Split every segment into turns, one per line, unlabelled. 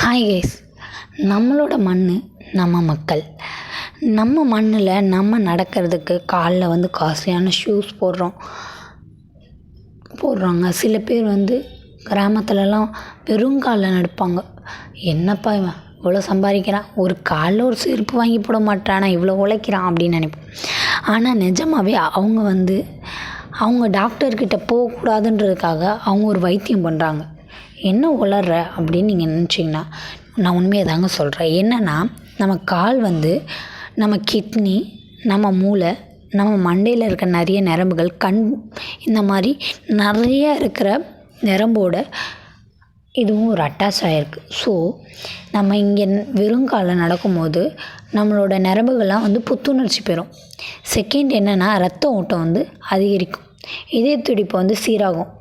Hi guys, நம்மளோட மண் நம்ம மக்கள். நம்ம மண்ணில் நம்ம நடக்கிறதுக்கு காலில் வந்து காஸ்ட்லியான ஷூஸ் போடுறாங்க. சில பேர் வந்து கிராமத்துலலாம் வெறுங்காலில் நடப்பாங்க. என்னப்பா இவன் இவ்வளோ சம்பாதிக்கிறான், ஒரு காலில் ஒரு செருப்பு வாங்கி போட மாட்டானா, இவ்வளோ உழைக்கிறான் அப்படின்னு நினைப்போம். ஆனால் நிஜமாகவே அவங்க டாக்டர்கிட்ட போகக்கூடாதுன்றதுக்காக அவங்க ஒரு வைத்தியம் பண்ணுறாங்க. என்ன உளர்ற அப்படின்னு நீங்கள் நினச்சிங்கன்னா, நான் உண்மையை தாங்க சொல்கிறேன். என்னென்னா, நம்ம கால் வந்து நம்ம கிட்னி, நம்ம மூளை, நம்ம மண்டையில் இருக்க நிறைய நரம்புகள், கண், இந்த மாதிரி நிறைய இருக்கிற நரம்போட இதுவும் ஒரு அட்டாச் ஆகிருக்கு. ஸோ நம்ம இங்கே வெறுங்காலில் நடக்கும்போது நம்மளோட நரம்புகள்லாம் வந்து புத்துணர்ச்சி பெறும். செகண்ட் என்னென்னா, ரத்த ஓட்டம் வந்து அதிகரிக்கும், இதய துடிப்பு வந்து சீராகும்,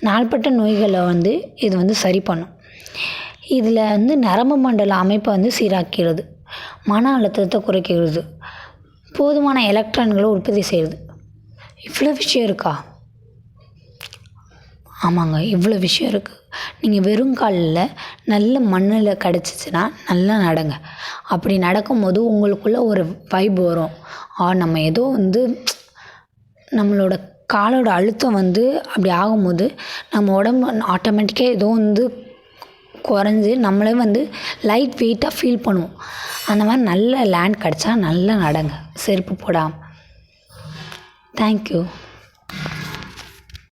நாள்பட்ட நோய்களை வந்து இது வந்து சரி பண்ணும். இதில் வந்து நரம்பு மண்டல அமைப்பை வந்து சீராக்கிறது, மன அழுத்தத்தை குறைக்கிறது, போதுமான எலக்ட்ரான்களை உற்பத்தி செய்கிறது. இவ்வளோ விஷயம் இருக்கா? ஆமாங்க, இவ்வளோ விஷயம் இருக்குது. நீங்கள் வெறுங்காலில் நல்ல மண்ணில் கிடச்சிச்சின்னா நல்லா நடங்க. அப்படி நடக்கும்போது உங்களுக்குள்ளே ஒரு வைப் வரும். நம்ம ஏதோ வந்து நம்மளோட காலோட அழுத்தம் வந்து அப்படி ஆகும்போது நம்ம உடம்பு ஆட்டோமேட்டிக்காக ஏதோ வந்து குறைஞ்சி நம்மளே வந்து லைட் வெயிட்டாக ஃபீல் பண்ணுவோம். அந்த மாதிரி நல்ல லேண்ட் கிடச்சா நல்லா நடங்க, செருப்பு போடாமல். தேங்க்யூ.